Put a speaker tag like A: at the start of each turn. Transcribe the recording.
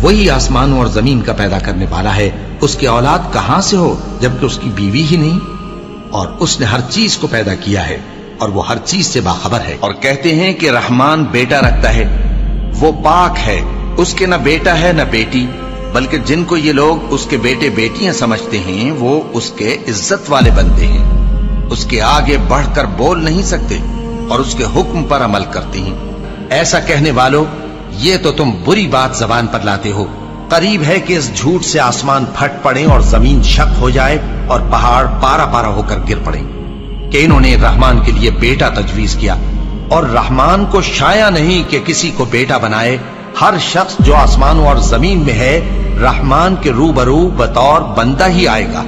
A: وہی آسمانوں اور زمین کا پیدا کرنے والا ہے، اس کی اولاد کہاں سے ہو جبکہ اس کی بیوی ہی نہیں؟ اور اس نے ہر چیز کو پیدا کیا ہے اور وہ ہر چیز سے باخبر ہے۔ اور کہتے ہیں کہ رحمان بیٹا رکھتا ہے، وہ پاک ہے، اس کے نہ بیٹا ہے نہ بیٹی، بلکہ جن کو یہ لوگ اس کے بیٹے بیٹیاں سمجھتے ہیں وہ اس کے عزت والے بندے ہیں، اس کے آگے بڑھ کر بول نہیں سکتے اور اس کے حکم پر عمل کرتے ہیں۔ ایسا کہنے والو، یہ تو تم بری بات زبان پر لاتے ہو۔ قریب ہے کہ اس جھوٹ سے آسمان پھٹ پڑے اور زمین شق ہو جائے اور پہاڑ پارا پارا ہو کر گر پڑے کہ انہوں نے رحمان کے لیے بیٹا تجویز کیا، اور رحمان کو شایع نہیں کہ کسی کو بیٹا بنائے۔ ہر شخص جو آسمانوں اور زمین میں ہے رحمان کے روبرو بطور بندہ ہی آئے گا۔